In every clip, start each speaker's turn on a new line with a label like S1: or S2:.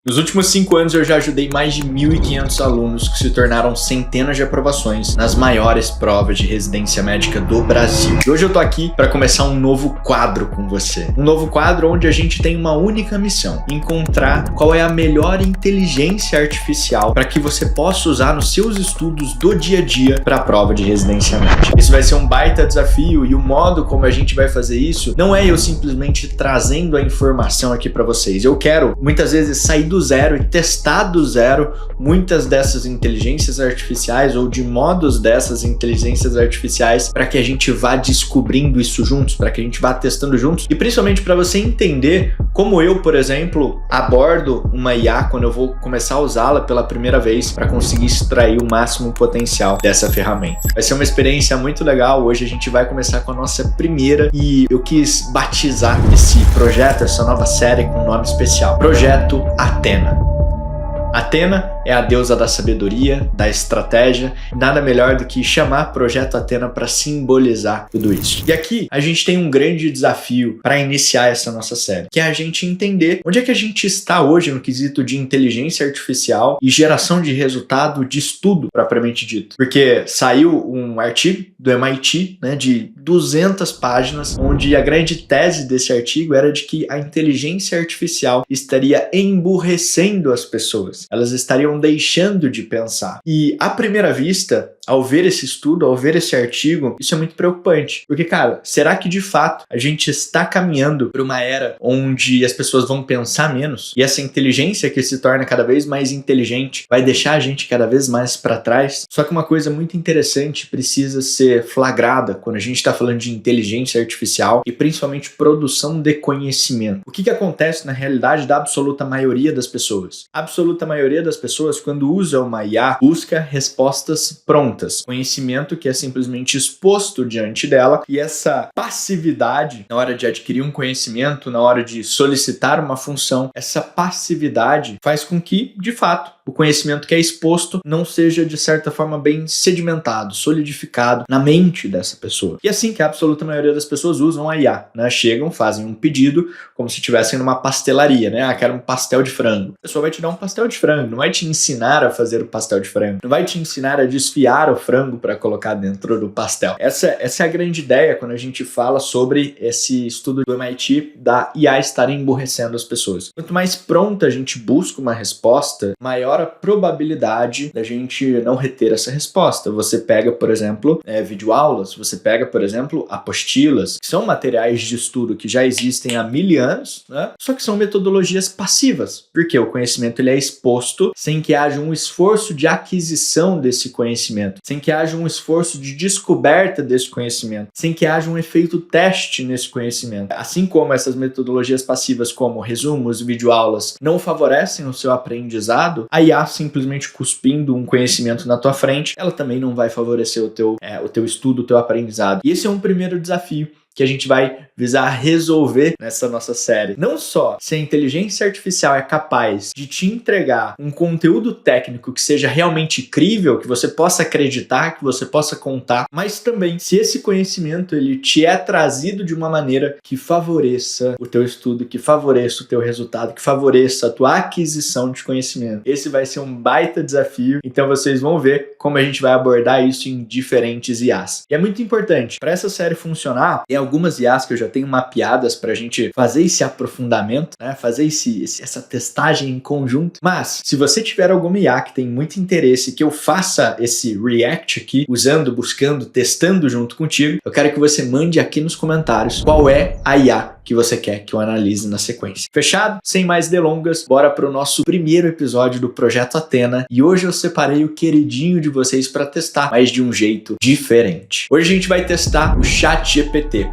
S1: Nos últimos 5 anos eu já ajudei mais de 1.500 alunos que se tornaram centenas de aprovações nas maiores provas de residência médica do Brasil. E hoje eu tô aqui para começar um novo quadro com você. Um novo quadro onde a gente tem uma única missão: encontrar qual é a melhor inteligência artificial para que você possa usar nos seus estudos do dia a dia para a prova de residência médica. Isso vai ser um baita desafio e o modo como a gente vai fazer isso não é eu simplesmente trazendo a informação aqui para vocês. Eu quero muitas vezes sair do zero e testar do zero muitas dessas inteligências artificiais ou de modos dessas inteligências artificiais para que a gente vá descobrindo isso juntos, para que a gente vá testando juntos e principalmente para você entender como eu, por exemplo, abordo uma IA quando eu vou começar a usá-la pela primeira vez para conseguir extrair o máximo potencial dessa ferramenta. Vai ser uma experiência muito legal. Hoje a gente vai começar com a nossa primeira e eu quis batizar esse projeto, essa nova série com um nome especial: Projeto Athena. Athena é a deusa da sabedoria, da estratégia, nada melhor do que chamar Projeto Athena para simbolizar tudo isso. E aqui a gente tem um grande desafio para iniciar essa nossa série, que é a gente entender onde é que a gente está hoje no quesito de inteligência artificial e geração de resultado de estudo propriamente dito. Porque saiu um artigo do MIT, de 200 páginas, onde a grande tese desse artigo era de que a inteligência artificial estaria emburrecendo as pessoas. Elas estariam deixando de pensar. E à primeira vista, ao ver esse estudo, ao ver esse artigo, isso é muito preocupante. Porque, cara, será que de fato a gente está caminhando para uma era onde as pessoas vão pensar menos? E essa inteligência que se torna cada vez mais inteligente vai deixar a gente cada vez mais para trás? Só que uma coisa muito interessante precisa ser flagrada quando a gente está falando de inteligência artificial e principalmente produção de conhecimento. O que acontece na realidade da absoluta maioria das pessoas? A absoluta maioria das pessoas, quando usa uma IA, busca respostas prontas, conhecimento que é simplesmente exposto diante dela, e essa passividade na hora de adquirir um conhecimento, na hora de solicitar uma função, essa passividade faz com que, de fato, o conhecimento que é exposto não seja, de certa forma, bem sedimentado, solidificado na mente dessa pessoa. E assim que a absoluta maioria das pessoas usam a IA, Chegam, fazem um pedido como se estivessem numa pastelaria, quero um pastel de frango. A pessoa vai te dar um pastel de frango, não vai te ensinar a fazer o pastel de frango, não vai te ensinar a desfiar o frango para colocar dentro do pastel. Essa é a grande ideia quando a gente fala sobre esse estudo do MIT da IA estar emburrecendo as pessoas. Quanto mais pronta a gente busca uma resposta, maior a probabilidade da gente não reter essa resposta. Você pega, por exemplo, videoaulas, você pega, por exemplo, apostilas, que são materiais de estudo que já existem há 1000 anos, só que são metodologias passivas, porque o conhecimento ele é exposto sem que haja um esforço de aquisição desse conhecimento, sem que haja um esforço de descoberta desse conhecimento, sem que haja um efeito teste nesse conhecimento. Assim como essas metodologias passivas como resumos e videoaulas não favorecem o seu aprendizado, a IA simplesmente cuspindo um conhecimento na tua frente, ela também não vai favorecer o teu estudo, o teu aprendizado. E esse é um primeiro desafio que a gente vai visar resolver nessa nossa série. Não só se a inteligência artificial é capaz de te entregar um conteúdo técnico que seja realmente crível, que você possa acreditar, que você possa contar, mas também se esse conhecimento ele te é trazido de uma maneira que favoreça o teu estudo, que favoreça o teu resultado, que favoreça a tua aquisição de conhecimento. Esse vai ser um baita desafio, então vocês vão ver como a gente vai abordar isso em diferentes IAs. E é muito importante, para essa série funcionar, algumas IAs que eu já tenho mapeadas para a gente fazer esse aprofundamento, fazer essa testagem em conjunto. Mas, se você tiver alguma IA que tem muito interesse que eu faça esse react aqui, usando, buscando, testando junto contigo, eu quero que você mande aqui nos comentários qual é a IA que você quer que eu analise na sequência. Fechado? Sem mais delongas, bora para o nosso primeiro episódio do Projeto Athena. E hoje eu separei o queridinho de vocês para testar, mas de um jeito diferente. Hoje a gente vai testar o ChatGPT.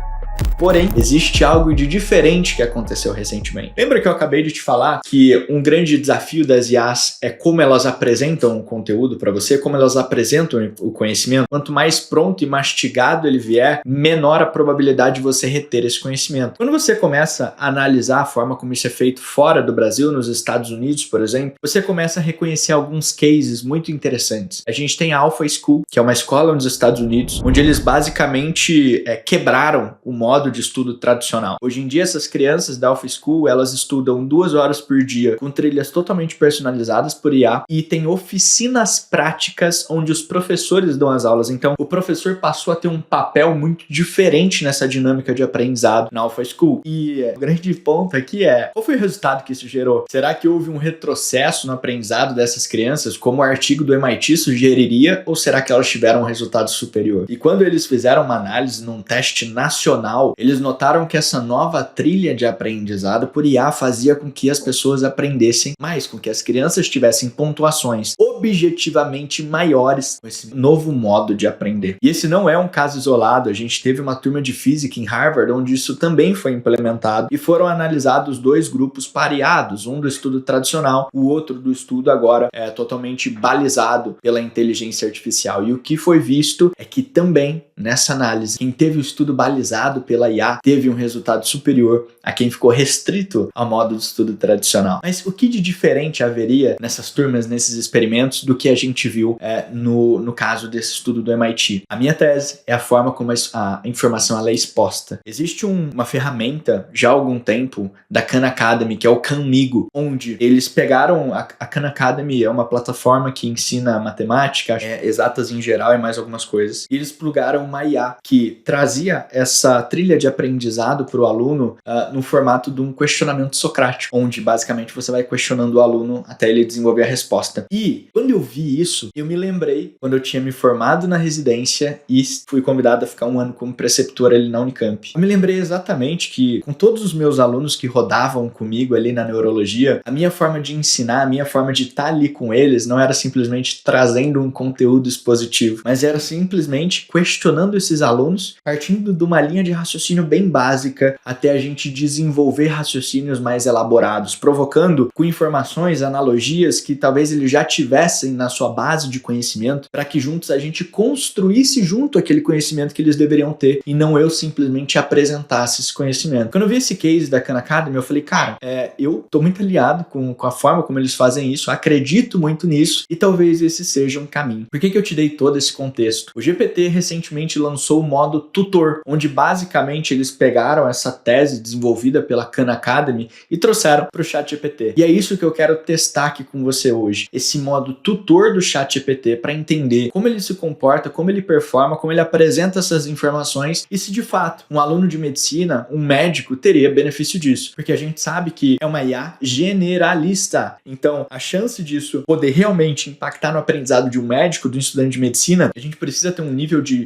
S1: Porém, existe algo de diferente que aconteceu recentemente. Lembra que eu acabei de te falar que um grande desafio das IAs é como elas apresentam o conteúdo para você, como elas apresentam o conhecimento? Quanto mais pronto e mastigado ele vier, menor a probabilidade de você reter esse conhecimento. Quando você começa a analisar a forma como isso é feito fora do Brasil, nos Estados Unidos, por exemplo, você começa a reconhecer alguns cases muito interessantes. A gente tem a Alpha School, que é uma escola nos Estados Unidos, onde eles basicamente quebraram o modo de estudo tradicional. Hoje em dia, essas crianças da Alpha School, elas estudam 2 horas por dia com trilhas totalmente personalizadas por IA e tem oficinas práticas onde os professores dão as aulas. Então, o professor passou a ter um papel muito diferente nessa dinâmica de aprendizado na Alpha School. E o grande ponto aqui é, qual foi o resultado que isso gerou? Será que houve um retrocesso no aprendizado dessas crianças, como o artigo do MIT sugeriria, ou será que elas tiveram um resultado superior? E quando eles fizeram uma análise num teste nacional, eles notaram que essa nova trilha de aprendizado por IA fazia com que as pessoas aprendessem mais, com que as crianças tivessem pontuações objetivamente maiores com esse novo modo de aprender. E esse não é um caso isolado, a gente teve uma turma de física em Harvard onde isso também foi implementado e foram analisados 2 grupos pareados, um do estudo tradicional, o outro do estudo agora é totalmente balizado pela inteligência artificial. E o que foi visto é que também nessa análise, quem teve o estudo balizado pela IA teve um resultado superior a quem ficou restrito ao modo de estudo tradicional. Mas o que de diferente haveria nessas turmas, nesses experimentos, do que a gente viu no caso desse estudo do MIT? A minha tese é a forma como a informação ela é exposta. Existe uma ferramenta já há algum tempo da Khan Academy, que é o Khanmigo, onde eles pegaram a Khan Academy, é uma plataforma que ensina matemática, exatas em geral e mais algumas coisas, e eles plugaram uma IA que trazia essa trilha de aprendizado para o aluno no formato de um questionamento socrático, onde basicamente você vai questionando o aluno até ele desenvolver a resposta. E quando eu vi isso, eu me lembrei quando eu tinha me formado na residência e fui convidado a ficar 1 ano como preceptor ali na Unicamp. Eu me lembrei exatamente que com todos os meus alunos que rodavam comigo ali na neurologia, a minha forma de ensinar, a minha forma de estar ali com eles não era simplesmente trazendo um conteúdo expositivo, mas era simplesmente questionando esses alunos, partindo de uma linha de raciocínio bem básica até a gente desenvolver raciocínios mais elaborados, provocando com informações, analogias que talvez eles já tivessem na sua base de conhecimento, para que juntos a gente construísse junto aquele conhecimento que eles deveriam ter e não eu simplesmente apresentasse esse conhecimento. Quando eu vi esse case da Khan Academy, eu falei, cara, eu tô muito alinhado com a forma como eles fazem isso, acredito muito nisso e talvez esse seja um caminho. Por que eu te dei todo esse contexto? O GPT recentemente lançou o modo tutor, onde basicamente eles pegaram essa tese desenvolvida pela Khan Academy e trouxeram para o ChatGPT. E é isso que eu quero testar aqui com você hoje, esse modo tutor do ChatGPT para entender como ele se comporta, como ele performa, como ele apresenta essas informações e se de fato um aluno de medicina, um médico, teria benefício disso, porque a gente sabe que é uma IA generalista, então a chance disso poder realmente impactar no aprendizado de um médico, de um estudante de medicina, a gente precisa ter um nível de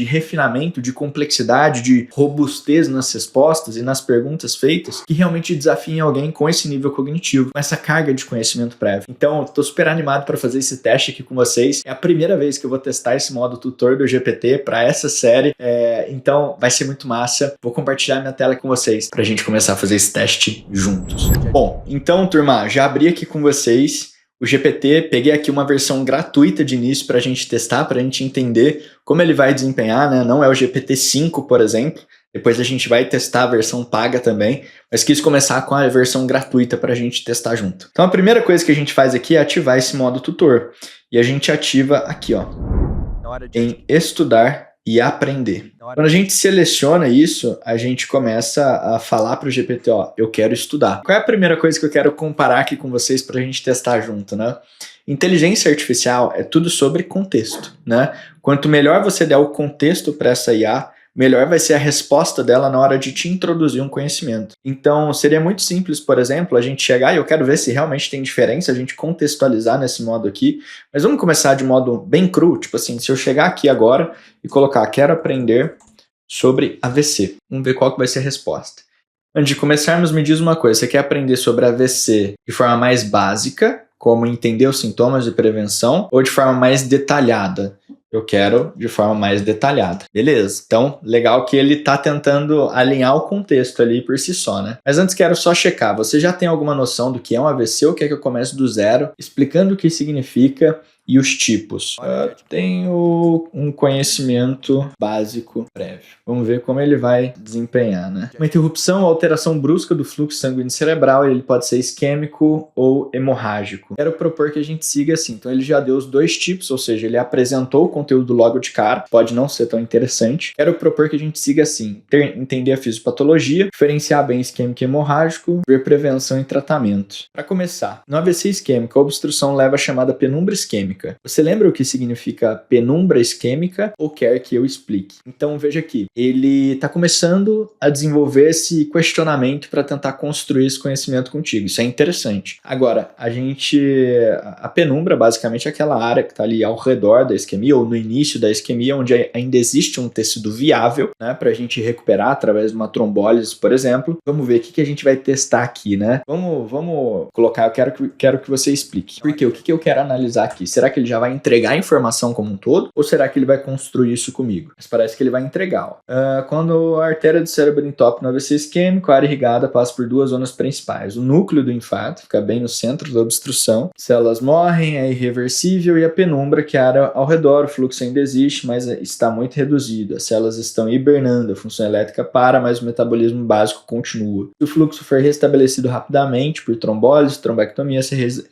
S1: refinamento, de complexidade, de robustez nas respostas e nas perguntas feitas que realmente desafiem alguém com esse nível cognitivo, com essa carga de conhecimento prévio. Então, eu tô super animado para fazer esse teste aqui com vocês. É a primeira vez que eu vou testar esse modo tutor do GPT para essa série, então vai ser muito massa. Vou compartilhar minha tela com vocês para a gente começar a fazer esse teste juntos. Bom, então, turma, já abri aqui com vocês o GPT, peguei aqui uma versão gratuita de início para a gente testar, para a gente entender como ele vai desempenhar, né? Não é o GPT-5, por exemplo. Depois a gente vai testar a versão paga também, mas quis começar com a versão gratuita para a gente testar junto. Então a primeira coisa que a gente faz aqui é ativar esse modo tutor. E a gente ativa aqui, ó, em estudar e aprender. Quando a gente seleciona isso, a gente começa a falar para o GPT, ó, eu quero estudar. Qual é a primeira coisa que eu quero comparar aqui com vocês para a gente testar junto, né? Inteligência artificial é tudo sobre contexto, né? Quanto melhor você der o contexto para essa IA, melhor vai ser a resposta dela na hora de te introduzir um conhecimento. Então, seria muito simples, por exemplo, a gente chegar e eu quero ver se realmente tem diferença, a gente contextualizar nesse modo aqui, mas vamos começar de modo bem cru, tipo assim, se eu chegar aqui agora e colocar, quero aprender sobre AVC, vamos ver qual que vai ser a resposta. Antes de começarmos, me diz uma coisa, você quer aprender sobre AVC de forma mais básica, como entender os sintomas de prevenção, ou de forma mais detalhada? Eu quero de forma mais detalhada. Beleza, então legal que ele está tentando alinhar o contexto ali por si só, né? Mas antes quero só checar, você já tem alguma noção do que é um AVC ou quer que eu comece do zero, explicando o que significa e os tipos. Eu tenho um conhecimento básico prévio. Vamos ver como ele vai desempenhar, né? Uma interrupção ou alteração brusca do fluxo sanguíneo cerebral, ele pode ser isquêmico ou hemorrágico. Quero propor que a gente siga assim. Então ele já deu os dois tipos, ou seja, ele apresentou o conteúdo logo de cara, pode não ser tão interessante. Quero propor que a gente siga assim, entender a fisiopatologia, diferenciar bem isquêmico e hemorrágico, ver prevenção e tratamento. Para começar, no AVC isquêmico, a obstrução leva a chamada penumbra isquêmica. Você lembra o que significa penumbra isquêmica ou quer que eu explique? Então veja aqui, ele está começando a desenvolver esse questionamento para tentar construir esse conhecimento contigo. Isso é interessante. Agora, a penumbra basicamente é aquela área que está ali ao redor da isquemia ou no início da isquemia, onde ainda existe um tecido viável, né, para a gente recuperar através de uma trombólise, por exemplo. Vamos ver o que a gente vai testar aqui, né? Vamos colocar, eu quero que você explique. Por quê? O que eu quero analisar aqui? Será que ele já vai entregar a informação como um todo? Ou será que ele vai construir isso comigo? Mas parece que ele vai entregar. Quando a artéria do cérebro entope no AVC isquêmico, a área irrigada passa por duas zonas principais. O núcleo do infarto fica bem no centro da obstrução. Células morrem, é irreversível, e a penumbra, que é a área ao redor, o fluxo ainda existe, mas está muito reduzido. As células estão hibernando, a função elétrica para, mas o metabolismo básico continua. Se o fluxo for restabelecido rapidamente por trombólise, trombectomia,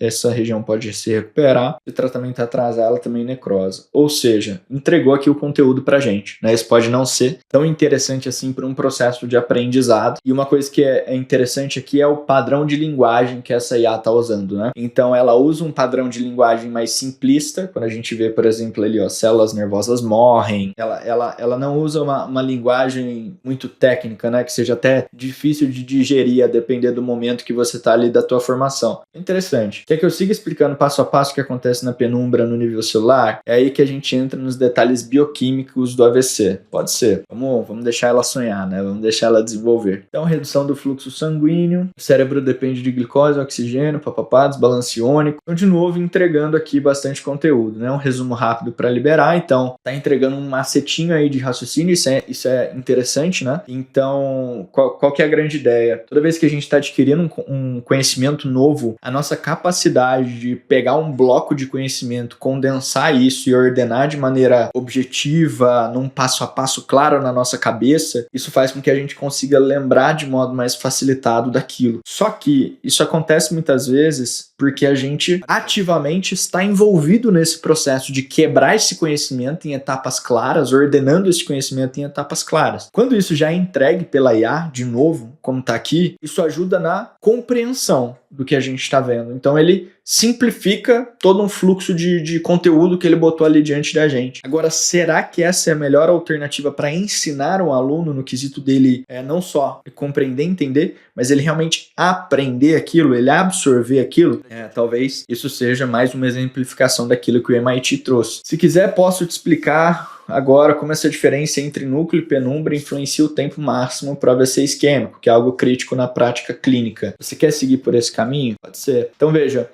S1: essa região pode se recuperar. Se o tratamento atrasar, ela também necrosa. Ou seja, entregou aqui o conteúdo pra gente, né? Isso pode não ser tão interessante assim para um processo de aprendizado. E uma coisa que é interessante aqui é o padrão de linguagem que essa IA está usando, né? Então ela usa um padrão de linguagem mais simplista, quando a gente vê, por exemplo, ali, ó, células nervosas morrem. Ela não usa uma linguagem muito técnica, né? Que seja até difícil de digerir a depender do momento que você está ali da tua formação. Interessante. Quer que eu siga explicando passo a passo o que acontece na penumbra no nível celular? É aí que a gente entra nos detalhes bioquímicos do AVC. Pode ser. Vamos deixar ela sonhar, né? Vamos deixar ela desenvolver. Então, redução do fluxo sanguíneo. O cérebro depende de glicose, oxigênio, desbalance iônico. Então, de novo, entregando aqui bastante conteúdo, né? Um resumo rápido para liberar. Então, tá entregando um macetinho aí de raciocínio. Isso é interessante, né? Então, qual que é a grande ideia? Toda vez que a gente está adquirindo um conhecimento novo, a nossa capacidade de pegar um bloco de conhecimento, condensar isso e ordenar de maneira objetiva, num passo a passo claro na nossa cabeça, isso faz com que a gente consiga lembrar de modo mais facilitado daquilo. Só que isso acontece muitas vezes porque a gente ativamente está envolvido nesse processo de quebrar esse conhecimento em etapas claras, ordenando esse conhecimento em etapas claras. Quando isso já é entregue pela IA, de novo, como está aqui, isso ajuda na compreensão do que a gente está vendo. Então ele simplifica todo um fluxo de conteúdo que ele botou ali diante da gente. Agora, será que essa é a melhor alternativa para ensinar um aluno no quesito dele não só compreender, entender, mas ele realmente aprender aquilo, ele absorver aquilo? Talvez isso seja mais uma exemplificação daquilo que o MIT trouxe. Se quiser, posso te explicar agora como essa diferença entre núcleo e penumbra influencia o tempo máximo para o AVC isquêmico, que é algo crítico na prática clínica. Você quer seguir por esse caminho? Pode ser. Então veja,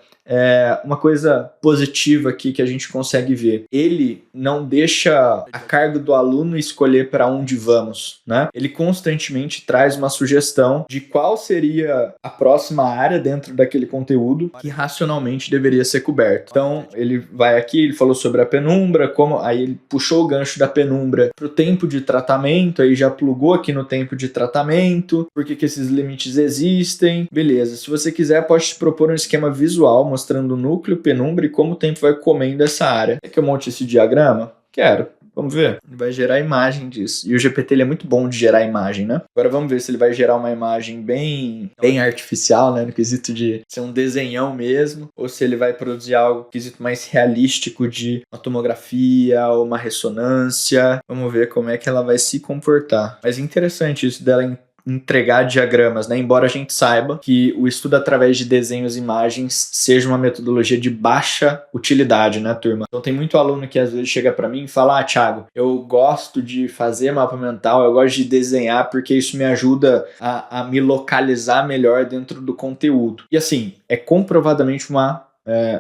S1: uma coisa positiva aqui que a gente consegue ver, ele não deixa a cargo do aluno escolher para onde vamos, né? Ele constantemente traz uma sugestão de qual seria a próxima área dentro daquele conteúdo que racionalmente deveria ser coberto. Então, ele vai aqui, ele falou sobre a penumbra, aí ele puxou o gancho da penumbra para o tempo de tratamento, aí já plugou aqui no tempo de tratamento, por que esses limites existem. Beleza, se você quiser, pode te propor um esquema visual mostrando o núcleo, penumbra e como o tempo vai comendo essa área. Quer que eu monte esse diagrama? Quero. Vamos ver. Ele vai gerar imagem disso. E o GPT ele é muito bom de gerar imagem, né? Agora vamos ver se ele vai gerar uma imagem bem artificial, né? No quesito de ser um desenhão mesmo. Ou se ele vai produzir algo no quesito mais realístico de uma tomografia ou uma ressonância. Vamos ver como é que ela vai se comportar. Mas é interessante isso dela entregar diagramas, né? Embora a gente saiba que o estudo através de desenhos e imagens seja uma metodologia de baixa utilidade, né, turma? Então tem muito aluno que às vezes chega para mim e fala: Thiago, eu gosto de fazer mapa mental, eu gosto de desenhar porque isso me ajuda a me localizar melhor dentro do conteúdo. E assim, é comprovadamente uma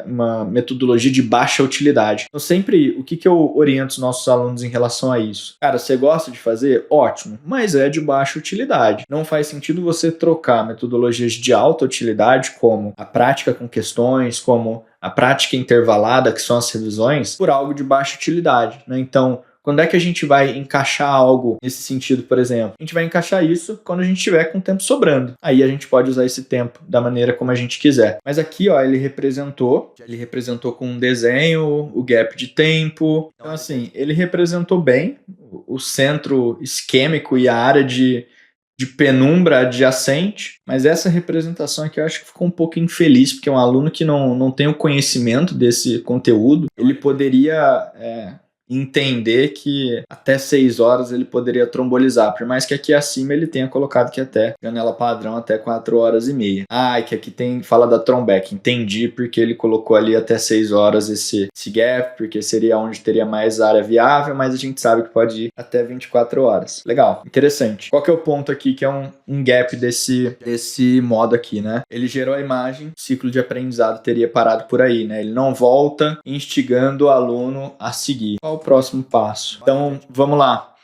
S1: uma metodologia de baixa utilidade. Então sempre, o que eu oriento os nossos alunos em relação a isso? Cara, você gosta de fazer? Ótimo, mas é de baixa utilidade. Não faz sentido você trocar metodologias de alta utilidade, como a prática com questões, como a prática intervalada, que são as revisões, por algo de baixa utilidade, né? Então, quando é que a gente vai encaixar algo nesse sentido, por exemplo? A gente vai encaixar isso quando a gente tiver com tempo sobrando. Aí a gente pode usar esse tempo da maneira como a gente quiser. Mas aqui, ó, ele representou com um desenho o gap de tempo. Então, assim, ele representou bem o centro isquêmico e a área de penumbra adjacente, mas essa representação aqui eu acho que ficou um pouco infeliz, porque um aluno que não tem o conhecimento desse conteúdo, ele poderia entender que até 6 horas ele poderia trombolizar, por mais que aqui acima ele tenha colocado que até janela padrão até 4 horas e meia. E que aqui fala da Trombeck, entendi porque ele colocou ali até 6 horas esse gap, porque seria onde teria mais área viável, mas a gente sabe que pode ir até 24 horas. Legal, interessante. Qual que é o ponto aqui que é um gap desse modo aqui, né? Ele gerou a imagem, o ciclo de aprendizado teria parado por aí, né? Ele não volta instigando o aluno a seguir. Qual o próximo passo? Então, vamos lá.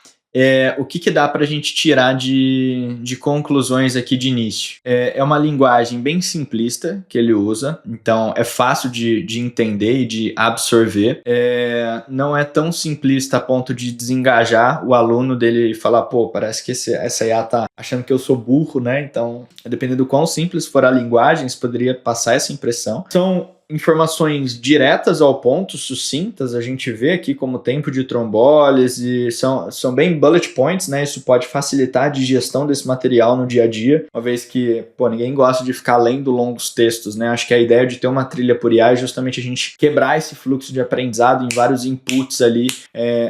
S1: O que dá para a gente tirar de conclusões aqui de início? É uma linguagem bem simplista que ele usa, então é fácil de entender e de absorver. Não é tão simplista a ponto de desengajar o aluno dele e falar, pô, parece que essa IA tá achando que eu sou burro, né? Então, dependendo do quão simples for a linguagem, você poderia passar essa impressão. São informações diretas ao ponto, sucintas, a gente vê aqui como tempo de trombólise, são bem bullet points, né? Isso pode facilitar a digestão desse material no dia a dia, uma vez que, ninguém gosta de ficar lendo longos textos, né? Acho que a ideia de ter uma trilha por IA é justamente a gente quebrar esse fluxo de aprendizado em vários inputs ali,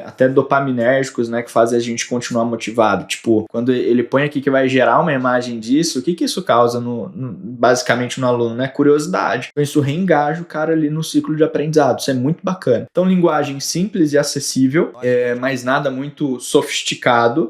S1: até dopaminérgicos, né? Que fazem a gente continuar motivado. Tipo, quando ele põe aqui que vai gerar uma imagem disso, o que isso causa basicamente no aluno, né? Curiosidade. Então isso reengaja o cara ali no ciclo de aprendizado, isso é muito bacana. Então, linguagem simples e acessível, mas nada muito sofisticado,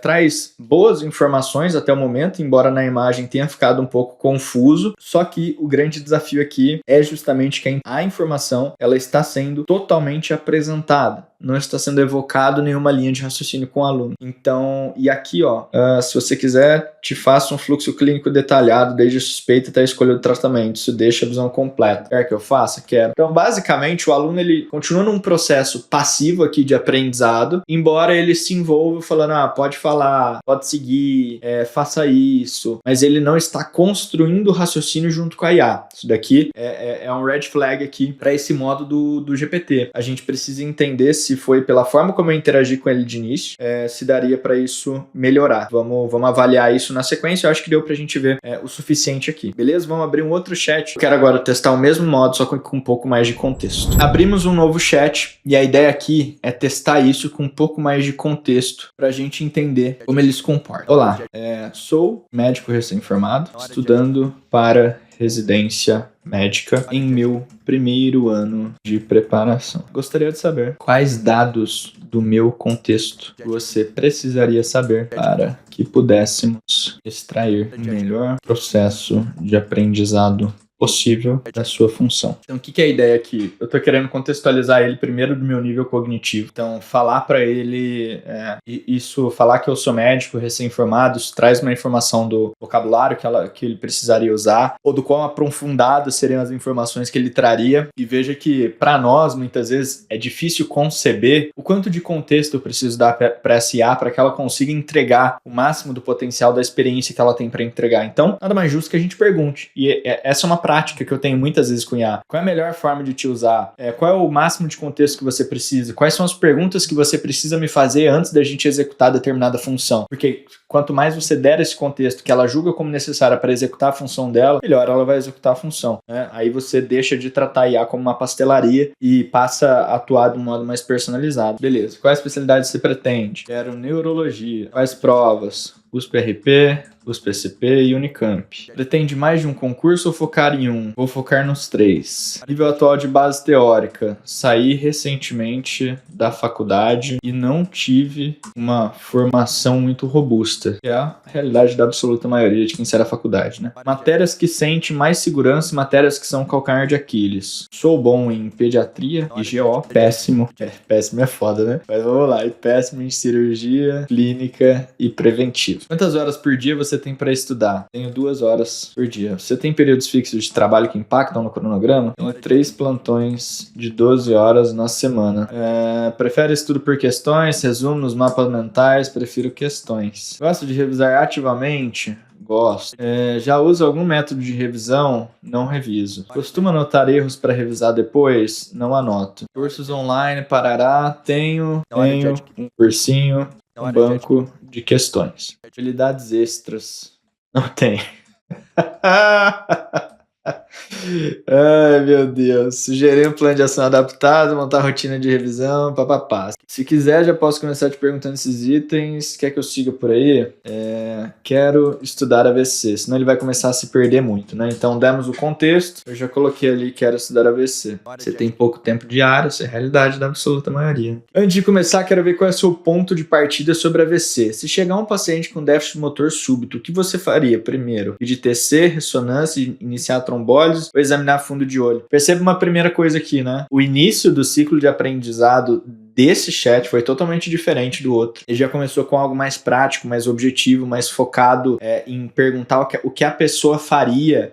S1: traz boas informações até o momento, embora na imagem tenha ficado um pouco confuso, só que o grande desafio aqui é justamente que a informação, ela está sendo totalmente apresentada, não está sendo evocado nenhuma linha de raciocínio com o aluno. Então, e aqui, ó, se você quiser, te faço um fluxo clínico detalhado, desde a suspeita até a escolha do tratamento, isso deixa a visão completa. Quer que eu faça? Quero. Então, basicamente, o aluno, ele continua num processo passivo aqui de aprendizado, embora ele se envolva falando, pode falar, pode seguir, faça isso, mas ele não está construindo o raciocínio junto com a IA. Isso daqui é um red flag aqui para esse modo do GPT. A gente precisa entender se foi pela forma como eu interagi com ele de início, se daria para isso melhorar. Vamos avaliar isso na sequência, eu acho que deu pra gente ver o suficiente aqui. Beleza? Vamos abrir um outro chat. Eu quero agora testar o mesmo modo, só com um pouco mais de contexto. Abrimos um novo chat e a ideia aqui é testar isso com um pouco mais de contexto pra gente entender como ele se comporta. Olá, sou médico recém-formado, estudando para residência médica em meu primeiro ano de preparação. Gostaria de saber quais dados do meu contexto você precisaria saber para que pudéssemos extrair o melhor processo de aprendizado possível da sua função. Então, o que é a ideia aqui? Eu tô querendo contextualizar ele primeiro do meu nível cognitivo. Então, falar para ele falar que eu sou médico recém-formado, isso traz uma informação do vocabulário que ele precisaria usar, ou do quão aprofundadas seriam as informações que ele traria. E veja que, para nós, muitas vezes, é difícil conceber o quanto de contexto eu preciso dar para essa IA para que ela consiga entregar o máximo do potencial da experiência que ela tem para entregar. Então, nada mais justo que a gente pergunte. E essa é uma prática que eu tenho muitas vezes com IA. Qual é a melhor forma de te usar? Qual é o máximo de contexto que você precisa? Quais são as perguntas que você precisa me fazer antes da gente executar determinada função? Porque quanto mais você der esse contexto que ela julga como necessário para executar a função dela, melhor ela vai executar a função, né? Aí você deixa de tratar a IA como uma pastelaria e passa a atuar de um modo mais personalizado. Beleza. Qual especialidade você pretende? Quero neurologia. Quais provas? USP-RP, USP-SP e Unicamp. Pretende mais de um concurso ou focar em um? Vou focar nos 3. Nível atual de base teórica. Saí recentemente da faculdade e não tive uma formação muito robusta. É a realidade da absoluta maioria de quem sai da faculdade, né? Matérias que sente mais segurança e matérias que são calcanhar de Aquiles. Sou bom em pediatria e GO. Péssimo. Péssimo é foda, né? Mas vamos lá. E péssimo em cirurgia, clínica e preventivo. Quantas horas por dia você tem para estudar? Tenho 2 horas por dia. Você tem períodos fixos de trabalho que impactam no cronograma? Tenho 3 plantões de 12 horas na semana. Prefere estudo por questões, resumos, mapas mentais? Prefiro questões. Gosto de revisar ativamente? Gosto. Já uso algum método de revisão? Não reviso. Costuma anotar erros para revisar depois? Não anoto. Cursos online, parará. Tenho um cursinho, um banco de questões. Habilidades extras. Não tem. Ai, meu Deus. Sugerir um plano de ação adaptado, montar rotina de revisão, papapá. Se quiser, já posso começar te perguntando esses itens. Quer que eu siga por aí? Quero estudar AVC, senão ele vai começar a se perder muito, né? Então, demos o contexto. Eu já coloquei ali, quero estudar AVC. Você tem pouco tempo diário, isso é a realidade da absoluta maioria. Antes de começar, quero ver qual é o seu ponto de partida sobre AVC. Se chegar um paciente com déficit motor súbito, o que você faria primeiro? Pedir TC, ressonância, iniciar a trombólise ou examinar fundo de olho? Perceba uma primeira coisa aqui, né? O início do ciclo de aprendizado desse chat foi totalmente diferente do outro. Ele já começou com algo mais prático, mais objetivo, mais focado em perguntar o que a pessoa faria,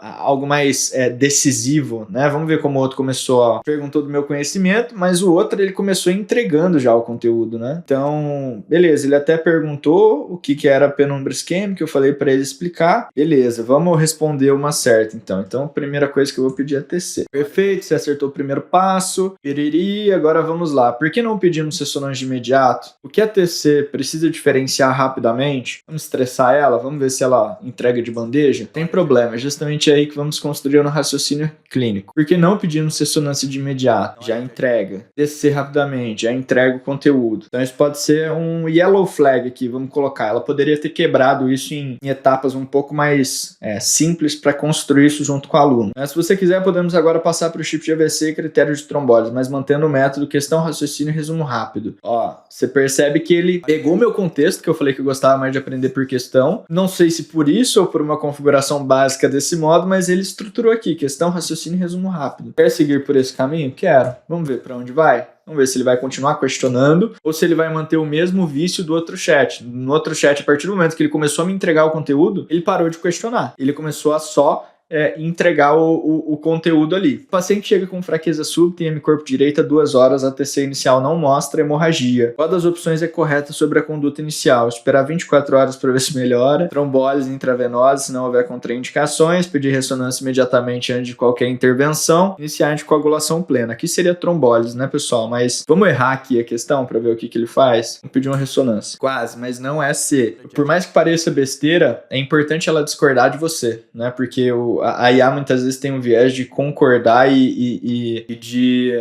S1: algo mais decisivo, né? Vamos ver como o outro começou, ó. Perguntou do meu conhecimento, mas o outro ele começou entregando já o conteúdo, né? Então, beleza, ele até perguntou o que era a penumbra isquêmica, eu falei para ele explicar. Beleza, vamos responder uma certa então. Então, a primeira coisa que eu vou pedir é TC. Perfeito, você acertou o primeiro passo. Piriri, agora vamos lá. Por que não pedimos ressonância de imediato? O que a TC precisa diferenciar rapidamente? Vamos estressar ela? Vamos ver se ela entrega de bandeja? Tem problema, é justamente aí que vamos construir no raciocínio clínico. Por que não pedimos ressonância de imediato? Já entrega. TC rapidamente, já entrega o conteúdo. Então isso pode ser um yellow flag aqui, vamos colocar. Ela poderia ter quebrado isso em etapas um pouco mais simples para construir isso junto com o aluno. Mas se você quiser, podemos agora passar para o chip de AVC e critério de trombólise, mas mantendo o método questão, raciocínio e resumo rápido. Ó, você percebe que ele pegou meu contexto, que eu falei que eu gostava mais de aprender por questão. Não sei se por isso ou por uma configuração básica desse modo, mas ele estruturou aqui, questão, raciocínio e resumo rápido. Quer seguir por esse caminho? Quero. Vamos ver para onde vai? Vamos ver se ele vai continuar questionando ou se ele vai manter o mesmo vício do outro chat. No outro chat, a partir do momento que ele começou a me entregar o conteúdo, ele parou de questionar. Ele começou a só entregar o conteúdo ali. O paciente chega com fraqueza súbita em hemicorpo direita 2 horas, a TC inicial não mostra hemorragia. Qual das opções é correta sobre a conduta inicial? Esperar 24 horas para ver se melhora. Trombólise intravenosa, se não houver contraindicações. Pedir ressonância imediatamente antes de qualquer intervenção. Iniciar anticoagulação plena. Aqui seria trombólise, né, pessoal? Mas vamos errar aqui a questão para ver o que ele faz. Vamos pedir uma ressonância. Quase, mas não é C. Por mais que pareça besteira, é importante ela discordar de você, né? Porque a IA muitas vezes tem um viés de concordar e de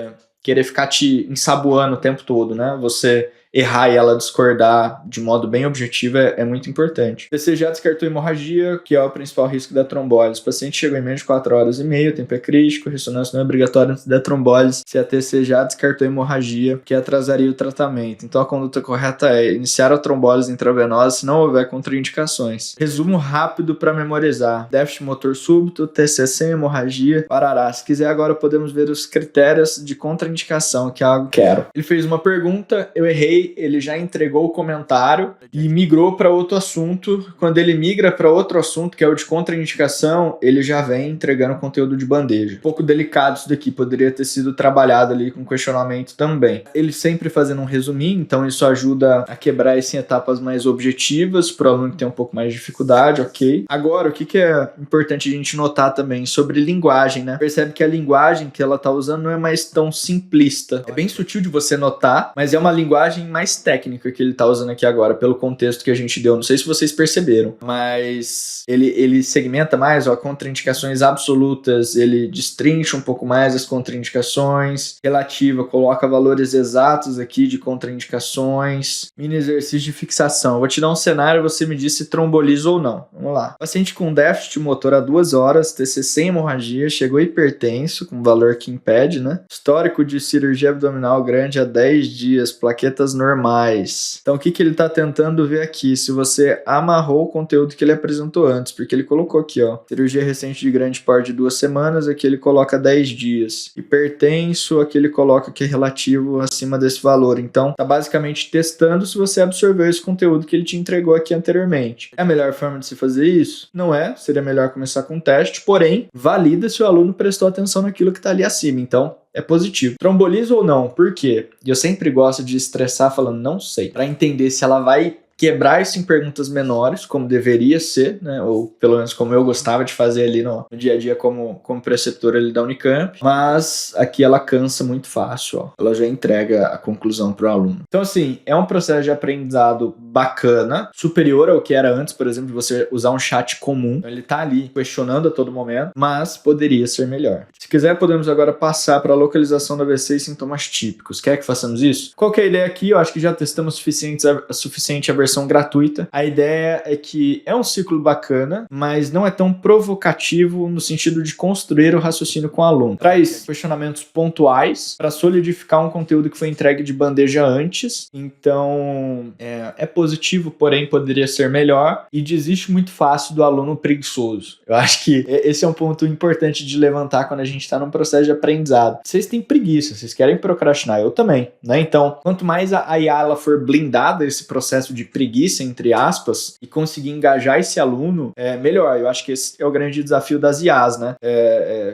S1: querer ficar te ensaboando o tempo todo, né? Você errar e ela discordar de modo bem objetivo é muito importante. O TC já descartou hemorragia, que é o principal risco da trombólise. O paciente chegou em menos de 4 horas e meia, o tempo é crítico, ressonância não é obrigatória antes da trombólise. Se a TC já descartou hemorragia, que atrasaria o tratamento. Então a conduta correta é iniciar a trombólise intravenosa se não houver contraindicações. Resumo rápido para memorizar. Déficit motor súbito, TC sem hemorragia, parará. Se quiser agora podemos ver os critérios de contraindicação, que é algo que quero. Ele fez uma pergunta, eu errei, ele já entregou o comentário e migrou para outro assunto. Quando ele migra para outro assunto, que é o de contraindicação, ele já vem entregando conteúdo de bandeja. Um pouco delicado isso daqui, poderia ter sido trabalhado ali com questionamento também. Ele sempre fazendo um resuminho, então isso ajuda a quebrar isso em etapas mais objetivas, para o aluno que tem um pouco mais de dificuldade, ok? Agora, o que é importante a gente notar também sobre linguagem, né? Percebe que a linguagem que ela está usando não é mais tão simplista. É bem sutil de você notar, mas é uma linguagem abordagem mais técnica que ele tá usando aqui agora, pelo contexto que a gente deu. Não sei se vocês perceberam, mas ele segmenta mais, ó, contraindicações absolutas, ele destrincha um pouco mais as contraindicações, relativa, coloca valores exatos aqui de contraindicações, mini exercício de fixação. Eu vou te dar um cenário, você me diz se tromboliza ou não. Vamos lá. Paciente com déficit motor há 2 horas, TC sem hemorragia, chegou hipertenso, com valor que impede, né? Histórico de cirurgia abdominal grande há 10 dias, plaquetas normais. Então, o que ele tá tentando ver aqui? Se você amarrou o conteúdo que ele apresentou antes, porque ele colocou aqui, ó, cirurgia recente de grande porte de 2 semanas, aqui ele coloca 10 dias. Hipertenso, aqui ele coloca que é relativo acima desse valor. Então, tá basicamente testando se você absorveu esse conteúdo que ele te entregou aqui anteriormente. É a melhor forma de se fazer isso? Não é, seria melhor começar com um teste, porém, valida se o aluno prestou atenção naquilo que tá ali acima. Então, é positivo. Tromboliza ou não? Por quê? E eu sempre gosto de estressar falando não sei, para entender se ela vai quebrar isso em perguntas menores, como deveria ser, né? Ou pelo menos como eu gostava de fazer ali no dia a dia como preceptor ali da Unicamp, mas aqui ela cansa muito fácil, ó. Ela já entrega a conclusão para o aluno. Então assim, é um processo de aprendizado bacana, superior ao que era antes, por exemplo, de você usar um chat comum. Então, ele tá ali questionando a todo momento, mas poderia ser melhor. Se quiser, podemos agora passar para a localização do AVC e sintomas típicos. Quer que façamos isso? Qual que é a ideia aqui? Eu acho que já testamos suficiente a versão gratuita. A ideia é que é um ciclo bacana, mas não é tão provocativo no sentido de construir o raciocínio com o aluno. Traz questionamentos pontuais para solidificar um conteúdo que foi entregue de bandeja antes. Então, é positivo, porém poderia ser melhor, e desiste muito fácil do aluno preguiçoso. Eu acho que esse é um ponto importante de levantar quando a gente está num processo de aprendizado. Vocês têm preguiça, vocês querem procrastinar, eu também, né? Então, quanto mais a IA ela for blindada esse processo de preguiça, entre aspas, e conseguir engajar esse aluno, melhor. Eu acho que esse é o grande desafio das IAs, né?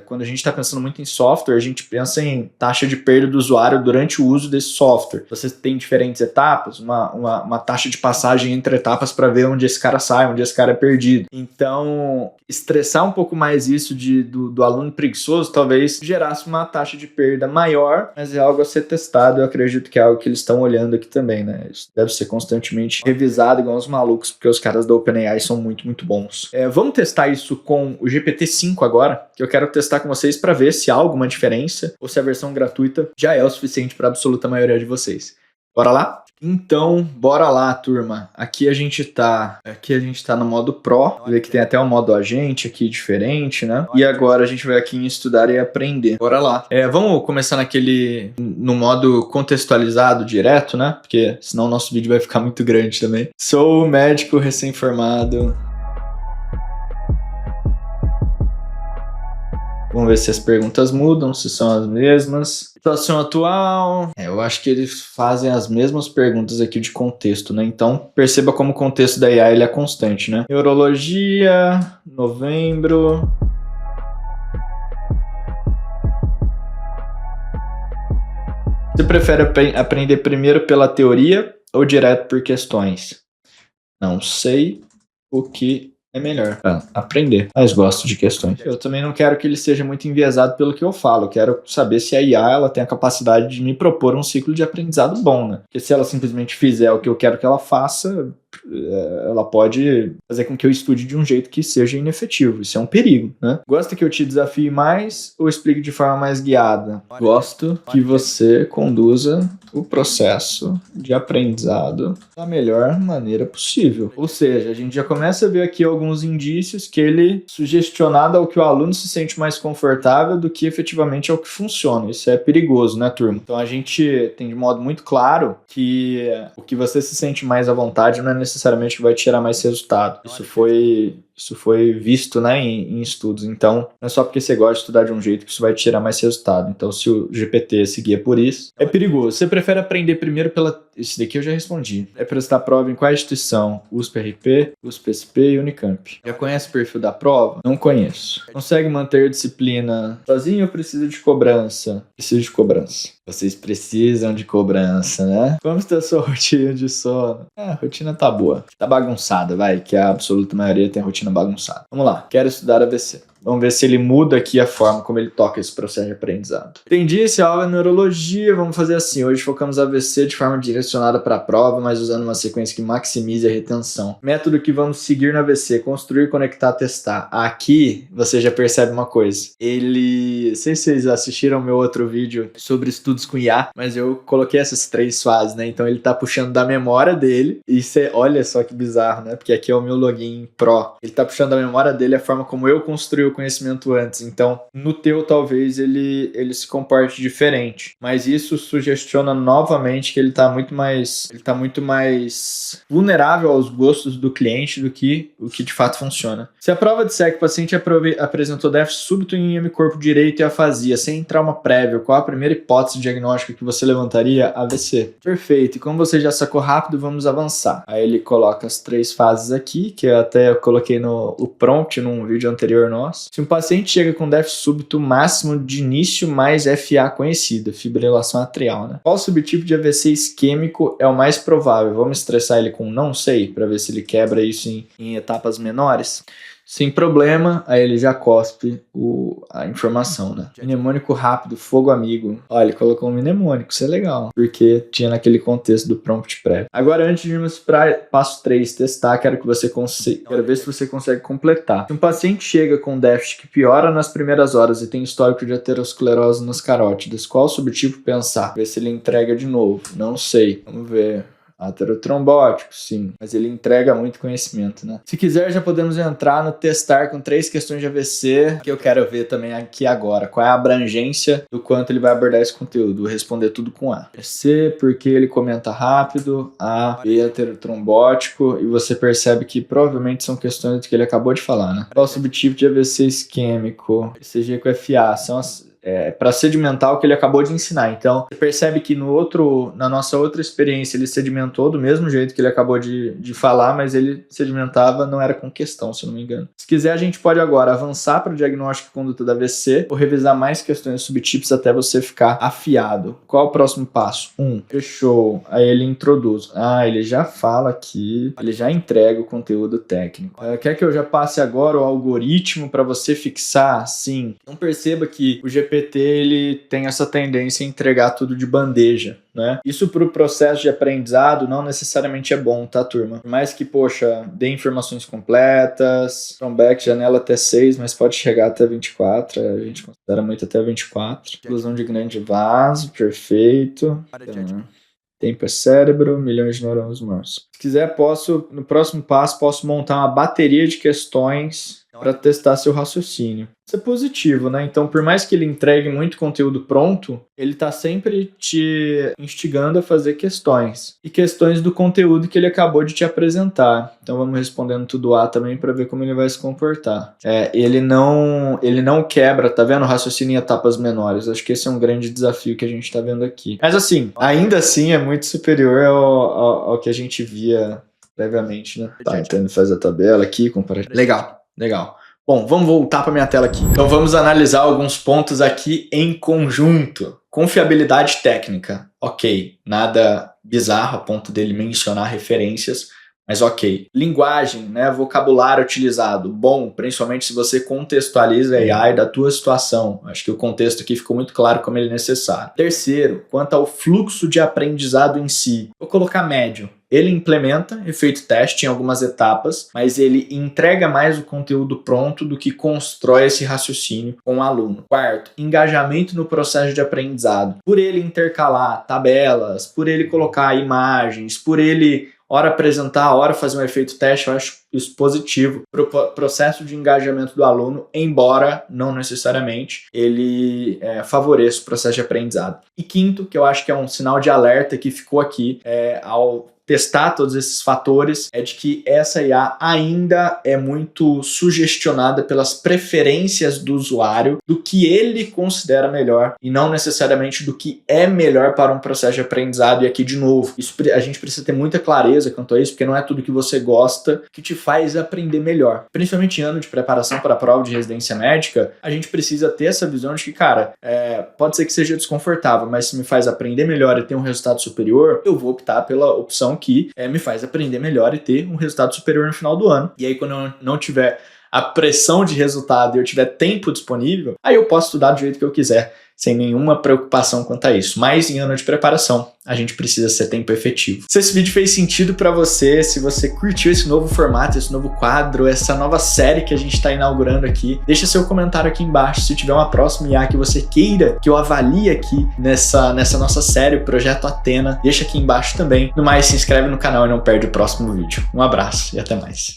S1: Quando a gente está pensando muito em software, a gente pensa em taxa de perda do usuário durante o uso desse software. Você tem diferentes etapas, uma taxa de passagem entre etapas para ver onde esse cara sai, onde esse cara é perdido. Então, estressar um pouco mais isso do aluno preguiçoso talvez gerasse uma taxa de perda maior, mas é algo a ser testado. Eu acredito que é algo que eles estão olhando aqui também, né? Isso deve ser constantemente revisado igual os malucos, porque os caras da OpenAI são muito, muito bons. Vamos testar isso com o GPT-5 agora, que eu quero testar com vocês para ver se há alguma diferença ou se a versão gratuita já é o suficiente para a absoluta maioria de vocês. Bora lá? Então, bora lá, turma. Aqui a gente tá no modo Pro. Vê que tem até o modo agente aqui diferente, né? E agora a gente vai aqui em estudar e aprender. Bora lá. Vamos começar no modo contextualizado direto, né? Porque senão o nosso vídeo vai ficar muito grande também. Sou médico recém-formado. Vamos ver se as perguntas mudam, se são as mesmas. Situação atual. Eu acho que eles fazem as mesmas perguntas aqui de contexto, né? Então, perceba como o contexto da IA ele é constante, né? Neurologia, novembro. Você prefere aprender primeiro pela teoria ou direto por questões? Não sei o que é melhor. Aprender. Mas gosto de questões. Eu também não quero que ele seja muito enviesado pelo que eu falo. Eu quero saber se a IA ela tem a capacidade de me propor um ciclo de aprendizado bom, né? Porque se ela simplesmente fizer o que eu quero que ela faça, ela pode fazer com que eu estude de um jeito que seja inefetivo. Isso é um perigo, né? Gosta que eu te desafie mais ou explique de forma mais guiada? Gosto que você conduza o processo de aprendizado da melhor maneira possível. Ou seja, a gente já começa a ver aqui alguns indícios que ele sugestionado ao que o aluno se sente mais confortável do que efetivamente ao que funciona. Isso é perigoso, né, turma? Então a gente tem de modo muito claro que o que você se sente mais à vontade não é necessariamente que vai tirar mais resultado. Isso foi visto, né, em estudos. Então, não é só porque você gosta de estudar de um jeito que isso vai tirar mais resultado. Então, se o GPT seguir por isso, é perigoso. Você prefere aprender primeiro pela... Esse daqui eu já respondi. É prestar prova em qual instituição? USP-RP, USP-SP e Unicamp. Já conhece o perfil da prova? Não conheço. Consegue manter disciplina sozinho ou precisa de cobrança? Preciso de cobrança. Vocês precisam de cobrança, né? Como está a sua rotina de sono? A rotina tá boa. Tá bagunçada, vai, que a absoluta maioria tem a rotina bagunçada. Vamos lá. Quero estudar AVC. Vamos ver se ele muda aqui a forma como ele toca esse processo de aprendizado. Entendi, esse aula é neurologia, vamos fazer assim. Hoje focamos AVC de forma direcionada para a prova, mas usando uma sequência que maximize a retenção. Método que vamos seguir no AVC: construir, conectar, testar. Aqui você já percebe uma coisa. Não sei se vocês assistiram meu outro vídeo sobre estudos com IA, mas eu coloquei essas 3 fases, né? Então ele tá puxando da memória dele, e olha só que bizarro, né? Porque aqui é o meu login Pro. Ele tá puxando da memória dele a forma como eu construí o conhecimento antes. Então, no teu, talvez ele se comporte diferente. Mas isso sugestiona novamente que ele tá muito mais vulnerável aos gostos do cliente do que o que de fato funciona. Se a prova disser que o paciente apresentou déficit súbito em hemicorpo direito e afasia, sem trauma prévio, qual a primeira hipótese diagnóstica que você levantaria? AVC. Perfeito. E como você já sacou rápido, vamos avançar. Aí ele coloca as 3 fases aqui, que eu até coloquei no prompt num vídeo anterior nosso. Se um paciente chega com déficit súbito máximo de início mais FA conhecida, fibrilação atrial, né? Qual subtipo de AVC isquêmico é o mais provável? Vamos estressar ele com não sei, para ver se ele quebra isso em etapas menores? Sem problema, aí ele já cospe a informação, né? Mnemônico rápido, fogo amigo. Olha, ele colocou um mnemônico, isso é legal, porque tinha naquele contexto do prompt prévio. Agora, antes de irmos para passo 3, testar, quero ver se você consegue completar. Se um paciente chega com déficit que piora nas primeiras horas e tem histórico de aterosclerose nas carótidas, qual subtipo pensar? Ver se ele entrega de novo. Não sei. Vamos ver. Aterotrombótico, sim, mas ele entrega muito conhecimento, né? Se quiser, já podemos entrar no testar com 3 questões de AVC, que eu quero ver também aqui agora. Qual é a abrangência do quanto ele vai abordar esse conteúdo? Vou responder tudo com A. C, porque ele comenta rápido. A, B, aterotrombótico. E você percebe que provavelmente são questões do que ele acabou de falar, né? Qual subtipo de AVC isquêmico? ECG com FA, são as... para sedimentar o que ele acabou de ensinar. Então, você percebe que na nossa outra experiência, ele sedimentou do mesmo jeito que ele acabou de falar, mas ele sedimentava, não era com questão, se eu não me engano. Se quiser, a gente pode agora avançar para o diagnóstico e conduta da AVC ou revisar mais questões subtipos até você ficar afiado. Qual o próximo passo? 1. Fechou. Aí ele introduz. Ele já fala aqui, ele já entrega o conteúdo técnico. Quer que eu já passe agora o algoritmo para você fixar? Sim. Então perceba que o GPT ele tem essa tendência a entregar tudo de bandeja, né? Isso para o processo de aprendizado não necessariamente é bom, tá, turma? Por mais que, dê informações completas, back janela até 6, mas pode chegar até 24, a gente considera muito até 24. Inclusão de grande vaso, perfeito. Tempo é cérebro, milhões de neurônios mortos. Se quiser, no próximo passo, posso montar uma bateria de questões para testar seu raciocínio. Isso é positivo, né? Então, por mais que ele entregue muito conteúdo pronto, ele está sempre te instigando a fazer questões. E questões do conteúdo que ele acabou de te apresentar. Então, vamos respondendo tudo A também para ver como ele vai se comportar. Ele não quebra, tá vendo? Raciocínio em etapas menores. Acho que esse é um grande desafio que a gente está vendo aqui. Mas assim, ainda assim é muito superior ao que a gente via previamente, né? Tá, então ele faz a tabela aqui, comparativo. Legal. Bom, vamos voltar para minha tela aqui. Então vamos analisar alguns pontos aqui em conjunto. Confiabilidade técnica. Ok, nada bizarro a ponto dele mencionar referências, mas ok. Linguagem, né? Vocabulário utilizado. Bom, principalmente se você contextualiza a AI da tua situação. Acho que o contexto aqui ficou muito claro como ele é necessário. Terceiro, quanto ao fluxo de aprendizado em si. Vou colocar médio. Ele implementa efeito teste em algumas etapas, mas ele entrega mais o conteúdo pronto do que constrói esse raciocínio com o aluno. Quarto, engajamento no processo de aprendizado. Por ele intercalar tabelas, por ele colocar imagens, por ele hora apresentar, hora fazer um efeito teste, eu acho isso positivo para o processo de engajamento do aluno, embora não necessariamente ele favoreça o processo de aprendizado. E quinto, que eu acho que é um sinal de alerta que ficou aqui ao testar todos esses fatores, é de que essa IA ainda é muito sugestionada pelas preferências do usuário, do que ele considera melhor e não necessariamente do que é melhor para um processo de aprendizado. E aqui, de novo, a gente precisa ter muita clareza quanto a isso, porque não é tudo que você gosta que te faz aprender melhor. Principalmente em ano de preparação para a prova de residência médica, a gente precisa ter essa visão de que, cara, pode ser que seja desconfortável, mas se me faz aprender melhor e ter um resultado superior, eu vou optar pela opção que me faz aprender melhor e ter um resultado superior no final do ano. E aí, quando eu não tiver a pressão de resultado e eu tiver tempo disponível, aí eu posso estudar do jeito que eu quiser, sem nenhuma preocupação quanto a isso. Mas em ano de preparação, a gente precisa ser tempo efetivo. Se esse vídeo fez sentido para você, se você curtiu esse novo formato, esse novo quadro, essa nova série que a gente está inaugurando aqui, deixa seu comentário aqui embaixo. Se tiver uma próxima IA que você queira que eu avalie aqui nessa nossa série, o Projeto Athena, deixa aqui embaixo também. No mais, se inscreve no canal e não perde o próximo vídeo. Um abraço e até mais.